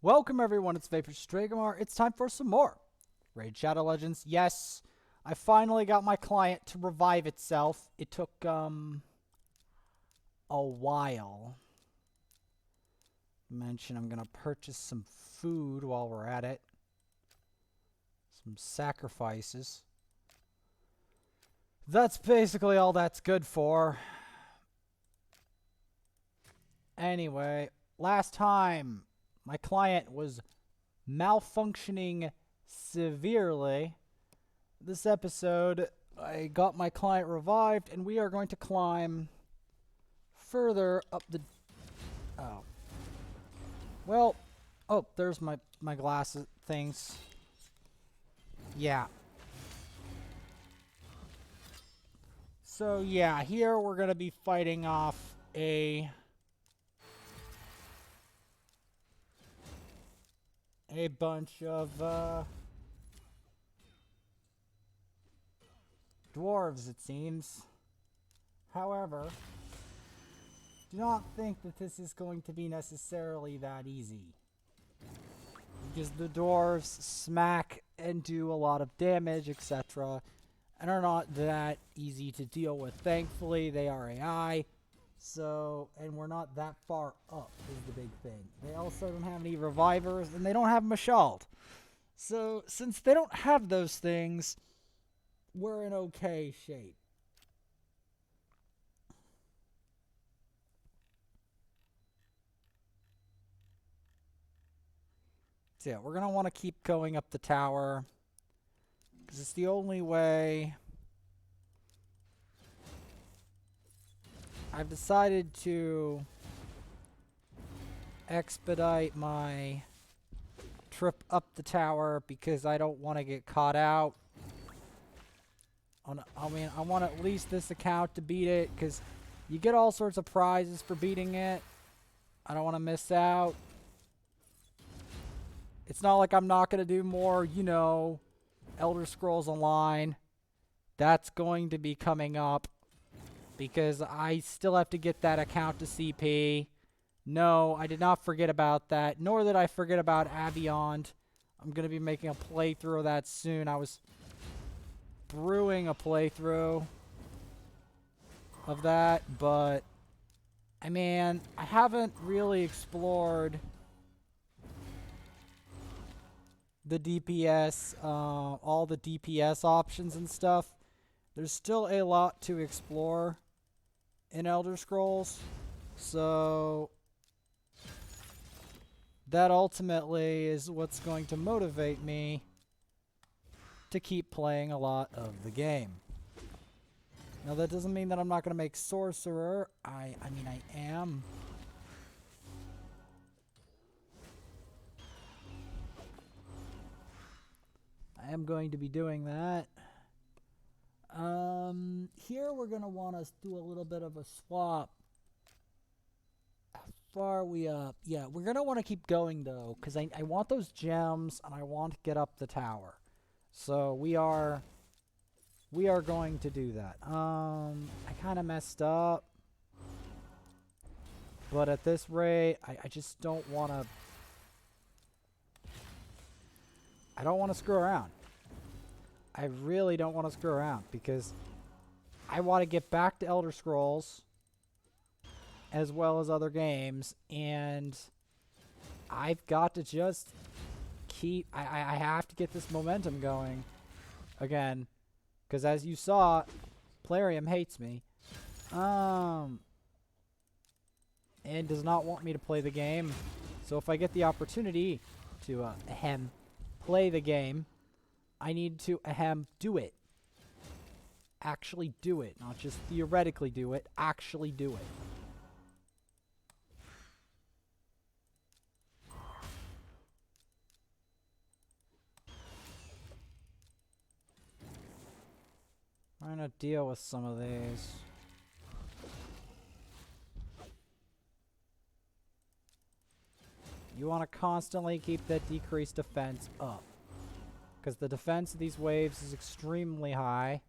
Welcome everyone, it's Vapor Stragomar. It's time for some more Raid Shadow Legends. Yes, I finally got my client to revive itself. It took a while. Mention I'm gonna purchase some food while we're at it. Some sacrifices. That's basically all that's good for. Anyway, last time my client was malfunctioning severely. This episode, I got my client revived, and we are going to climb further up the... Oh. Well, oh, there's my glasses things. Yeah. So, yeah, here we're going to be fighting off a bunch of dwarves, it seems. However, do not think that this is going to be necessarily that easy, because the dwarves smack and do a lot of damage, etc., and are not that easy to deal with. Thankfully, they are AI, so, and we're not that far up is the big thing. They also don't have any revivers, and they don't have Mashald. So, since they don't have those things, we're in okay shape. So yeah, we're going to want to keep going up the tower, because it's the only way. I've decided to expedite my trip up the tower because I don't want to get caught out. I mean, I want at least this account to beat it, because you get all sorts of prizes for beating it. I don't want to miss out. It's not like I'm not going to do more, you know, Elder Scrolls Online. That's going to be coming up, because I still have to get that account to CP. No, I did not forget about that, nor did I forget about Aviond. I'm going to be making a playthrough of that soon. I was brewing a playthrough of that, but I mean, I haven't really explored the DPS, all the DPS options and stuff. There's still a lot to explore in Elder Scrolls, so that ultimately is what's going to motivate me to keep playing a lot of the game. Now, that doesn't mean that I'm not going to make Sorcerer. I mean, I am. I am going to be doing that. Here we're going to want to do a little bit of a swap. How far are we up? Yeah, we're going to want to keep going, though, because I want those gems, and I want to get up the tower. So we are going to do that. I kind of messed up. But at this rate, I just don't want to... I don't want to screw around. I really don't want to screw around, because I want to get back to Elder Scrolls as well as other games, and I've got to just keep... I have to get this momentum going again, because as you saw, Plarium hates me. And does not want me to play the game. So if I get the opportunity to play the game, I need to do it. Actually do it. Not just theoretically do it. Actually do it. I'm gonna deal with some of these. You want to constantly keep that decreased defense up, because the defense of these waves is extremely high.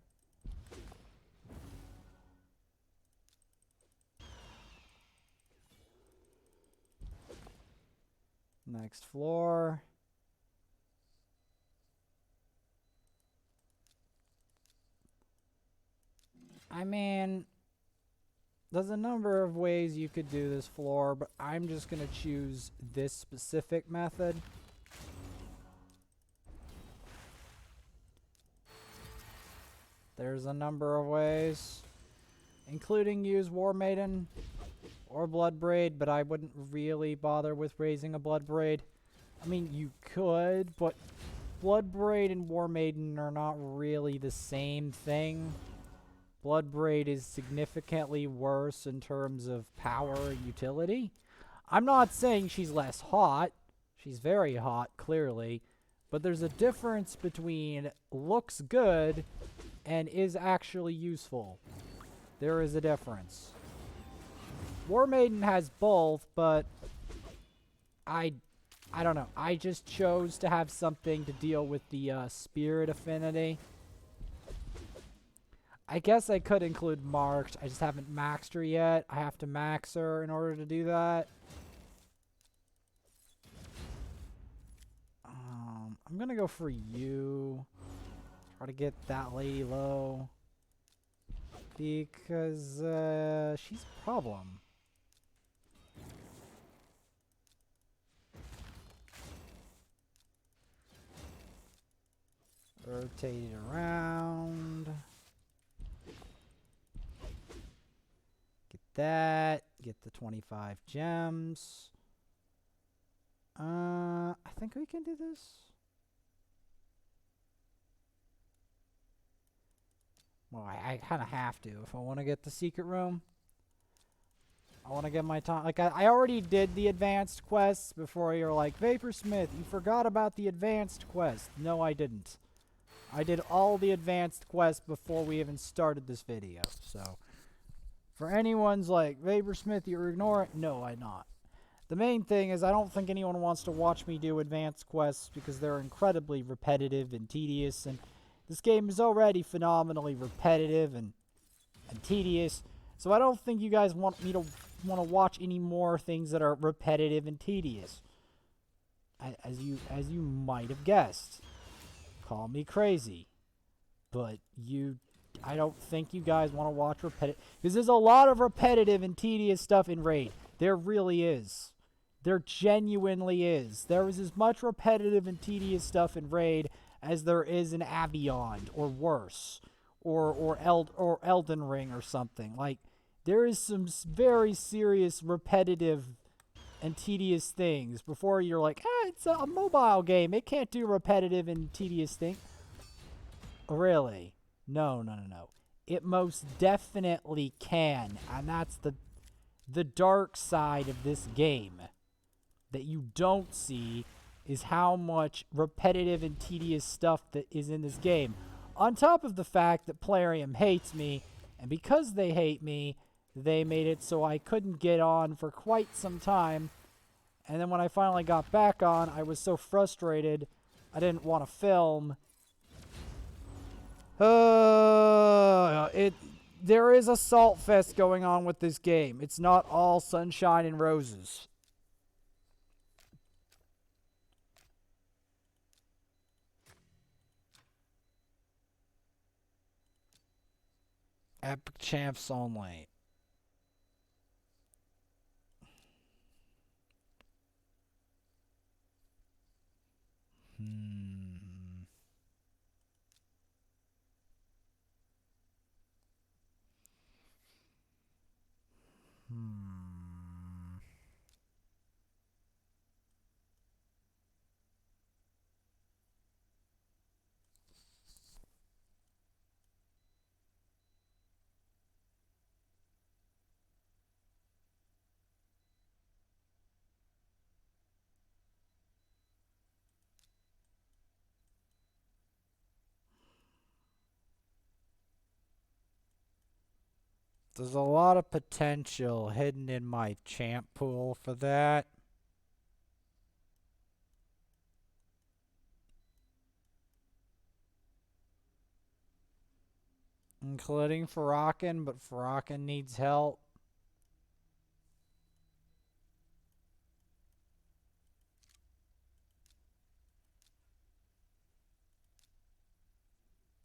Next floor. I mean, there's a number of ways you could do this floor, but I'm just going to choose this specific method. There's a number of ways, including use War Maiden or Blood Braid, but I wouldn't really bother with raising a Blood Braid. I mean, you could, but Blood Braid and War Maiden are not really the same thing. Blood Braid is significantly worse in terms of power and utility. I'm not saying she's less hot. She's very hot, clearly. But there's a difference between looks good and is actually useful. There is a difference. War Maiden has both, but I don't know. I just chose to have something to deal with the spirit affinity. I guess I could include Marked. I just haven't maxed her yet. I have to max her in order to do that. I'm going to go for you. Try to get that lady low. Because she's a problem. Rotate it around. Get that. Get the 25 gems. I think we can do this. Well, I kind of have to if I want to get the secret room. I want to get my time. Like, I already did the advanced quests before you're like, Vaporsmith, you forgot about the advanced quest. No, I didn't. I did all the advanced quests before we even started this video. So, for anyone's like, Vaporsmith, you're ignoring it. No, I'm not. The main thing is I don't think anyone wants to watch me do advanced quests because they're incredibly repetitive and tedious. And this game is already phenomenally repetitive and tedious. So I don't think you guys want me to watch any more things that are repetitive and tedious. As you might have guessed. Call me crazy. But I don't think you guys want to watch repetitive. Because there's a lot of repetitive and tedious stuff in Raid. There really is. There genuinely is. There is as much repetitive and tedious stuff in Raid as there is in Avion, or worse. Or Elden Ring or something. Like, there is some very serious repetitive and tedious things before you're like, it's a mobile game. It can't do repetitive and tedious things. Really? No. It most definitely can. And that's the dark side of this game that you don't see is how much repetitive and tedious stuff that is in this game. On top of the fact that Plarium hates me, and because they hate me, they made it so I couldn't get on for quite some time. And then when I finally got back on, I was so frustrated, I didn't want to film. There is a salt fest going on with this game. It's not all sunshine and roses. Epic champs only. There's a lot of potential hidden in my champ pool for that. Including Farrakhan, but Farrakhan needs help.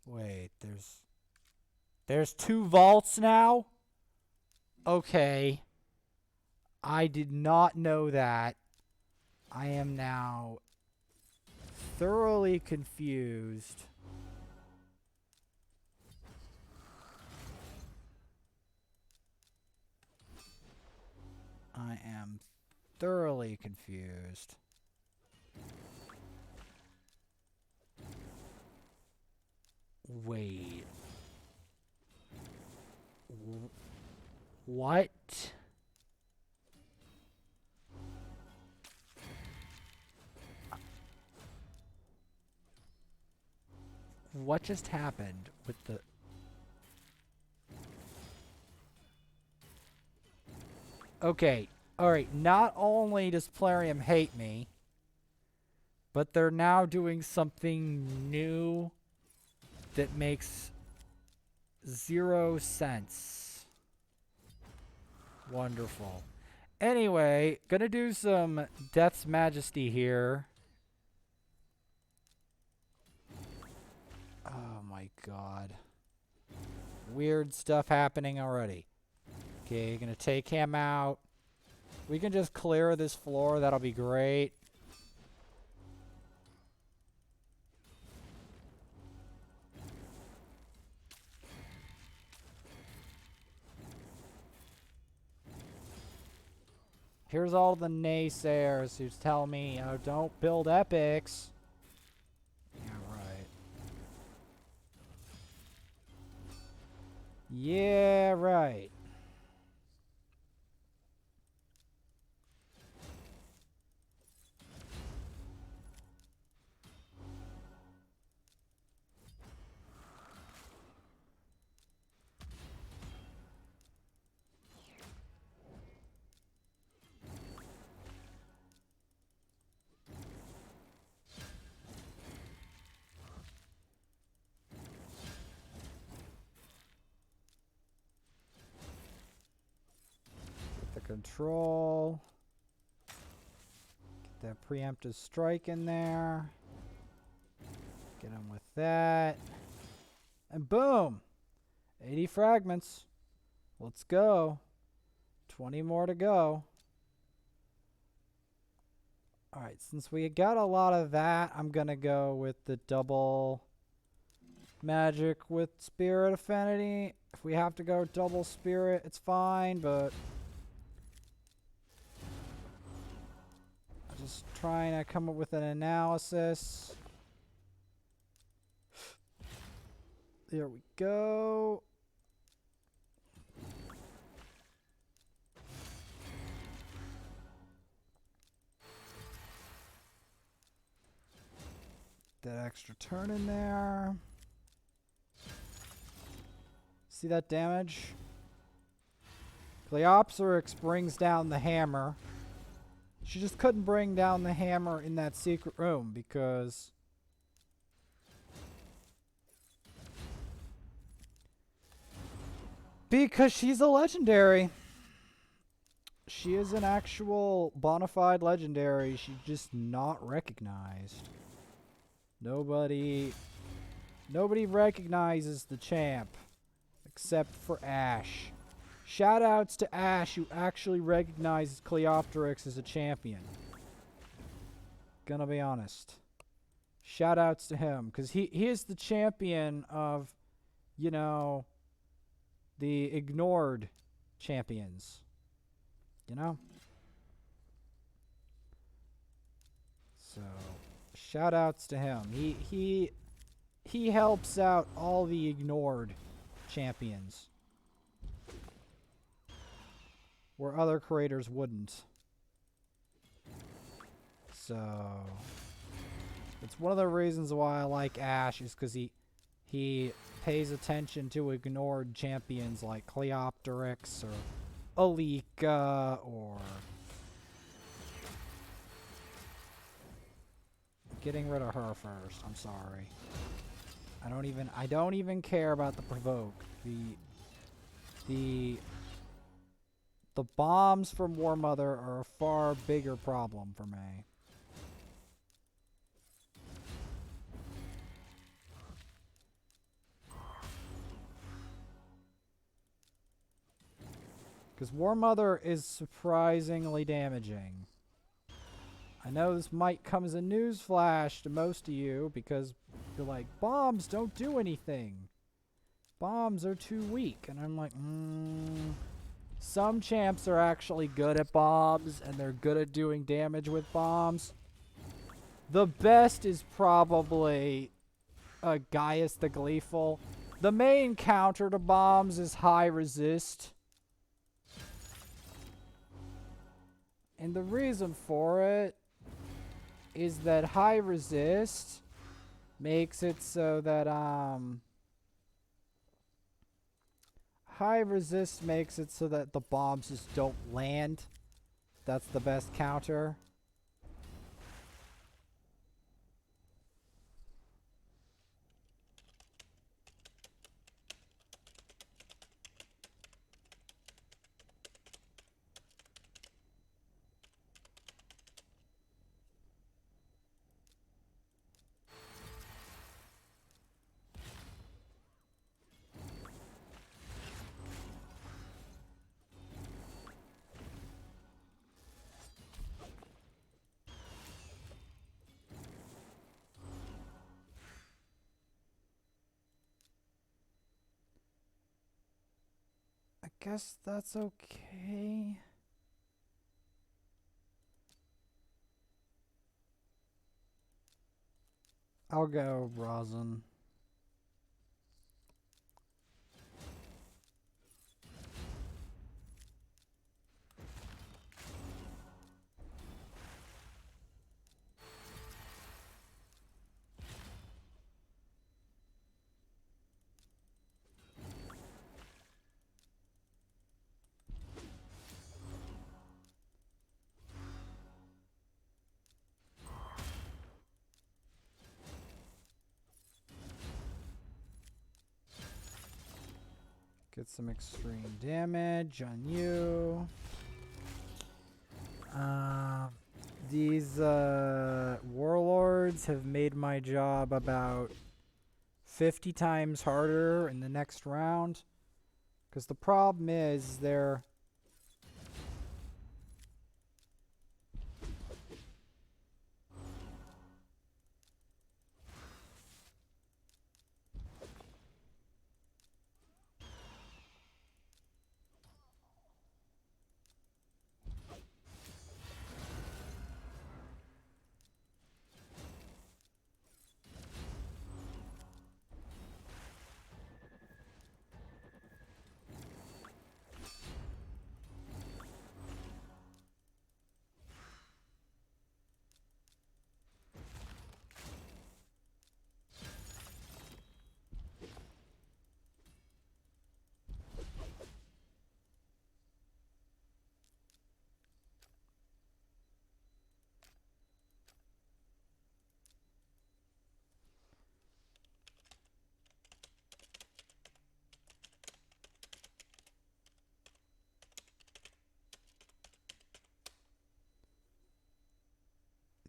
Wait, there's 2 vaults now? Okay. I did not know that. I am now thoroughly confused. I am thoroughly confused. Wait. What? What just happened with the... Okay, alright, not only does Plarium hate me, but they're now doing something new that makes 0 sense. Wonderful. Anyway, gonna do some Death's Majesty here. Oh my god. Weird stuff happening already. Okay, gonna take him out. We can just clear this floor, that'll be great. Here's all the naysayers who tell me, oh, don't build epics. Yeah, right. Yeah, right. Get the control. Get that preemptive strike in there. Get him with that. And boom! 80 fragments. Let's go. 20 more to go. Alright, since we got a lot of that, I'm gonna go with the double magic with Spirit Affinity. If we have to go double Spirit, it's fine, but I'm just trying to come up with an analysis. There we go. That extra turn in there. See that damage? Cleoptrix brings down the hammer. She just couldn't bring down the hammer in that secret room because she's a legendary. She is an actual bona fide legendary. She's just not recognized. Nobody recognizes the champ except for Ash. Shoutouts to Ash, who actually recognizes Cleoptrix as a champion. Gonna be honest. Shoutouts to him, because he is the champion of, you know, the ignored champions. You know? So, shoutouts to him. He helps out all the ignored champions, where other creators wouldn't. So, it's one of the reasons why I like Ash, is because he pays attention to ignored champions like Cleoptrix or Alika or getting rid of her first. I'm sorry. I don't even care about the provoke. The bombs from War Mother are a far bigger problem for me. Because War Mother is surprisingly damaging. I know this might come as a newsflash to most of you because you're like, bombs don't do anything. Bombs are too weak. And I'm like, some champs are actually good at bombs and they're good at doing damage with bombs. The best is probably Gaius the Gleeful. The main counter to bombs is high resist. And the reason for it is that high resist makes it so that the bombs just don't land. That's the best counter. I guess that's okay. I'll go Rosin. Get some extreme damage on you. These warlords have made my job about 50 times harder in the next round. Because the problem is they're...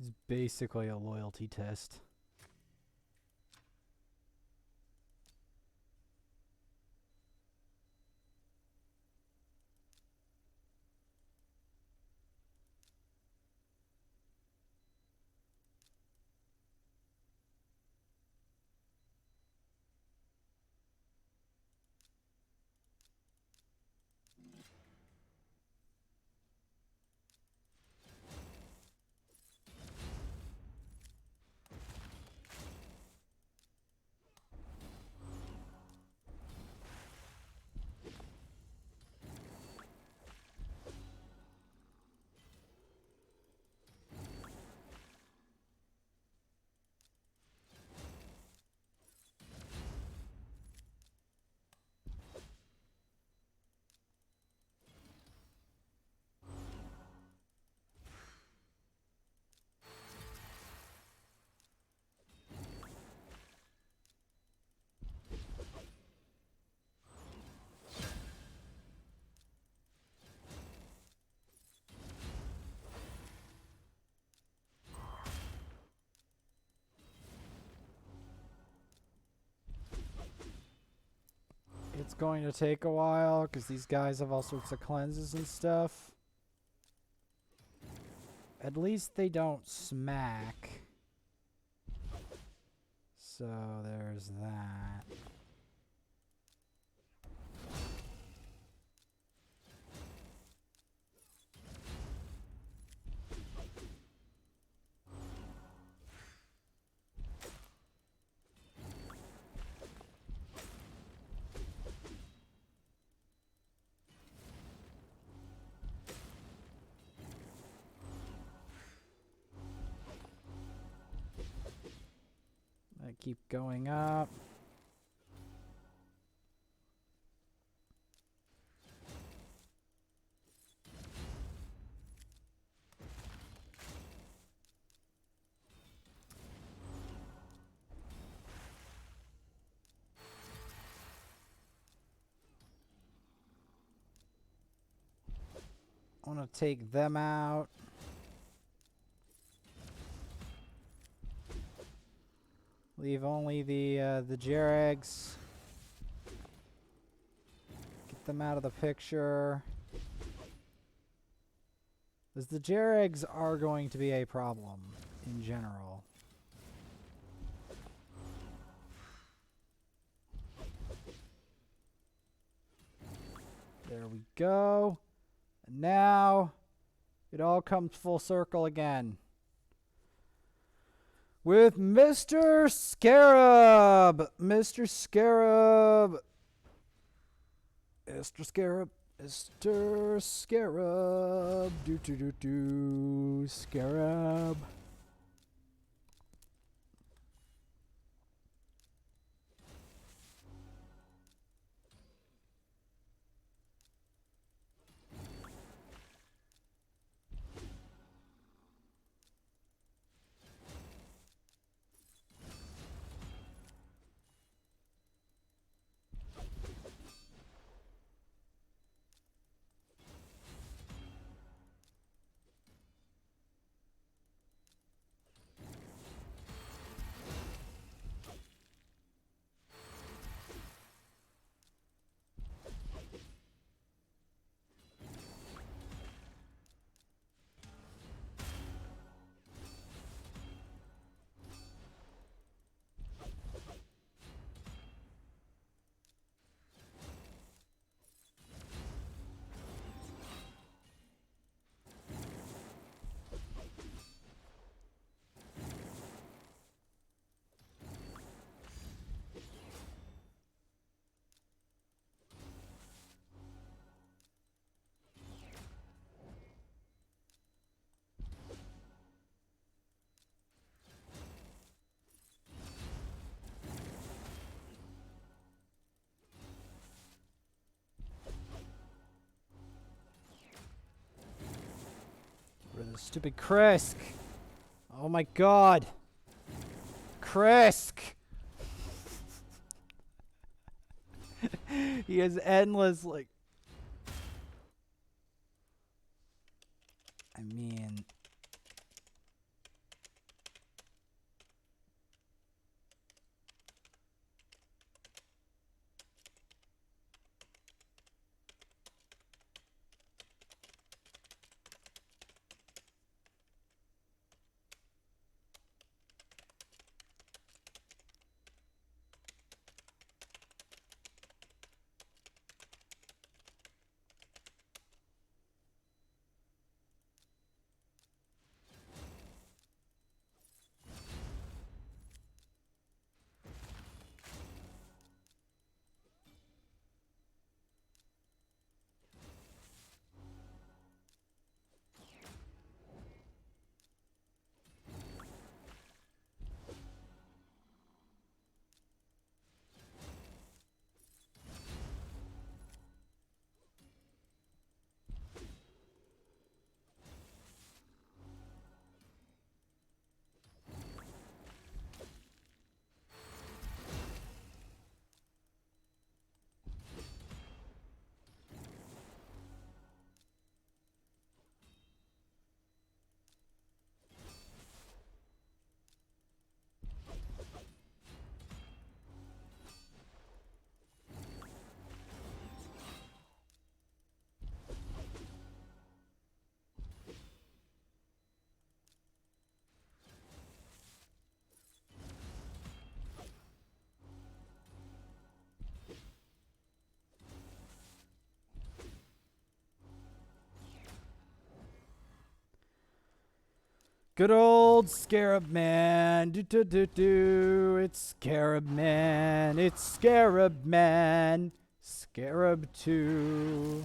It's basically a loyalty test. going to take a while because these guys have all sorts of cleanses and stuff. At least they don't smack. So there's that. I keep going up. I want to take them out. Leave only the Jaregs. Get them out of the picture. Because the Jaregs are going to be a problem in general. There we go. And now it all comes full circle again. With Mr. Scarab! Mr. Scarab! Mr. Scarab! Mr. Scarab! Do. Scarab! Stupid Krisk. Oh my god. Krisk. He has endless, like... I mean... Good old Scarab Man. Do do do do. It's Scarab Man. It's Scarab Man. Scarab 2.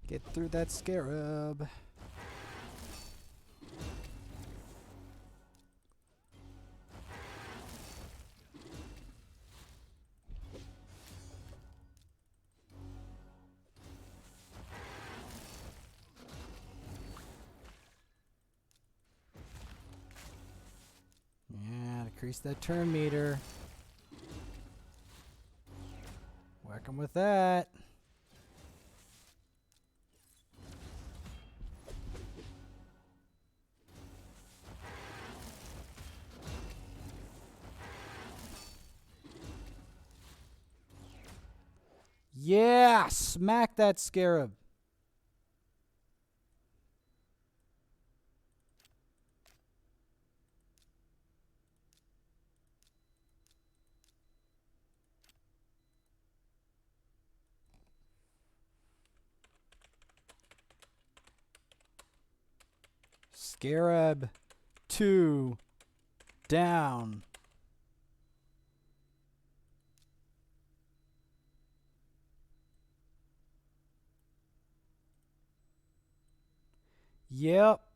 Get through that Scarab. Yeah, decrease that turn meter. Whack him with that. Yeah, smack that Scarab. Scarab 2 down. Yep.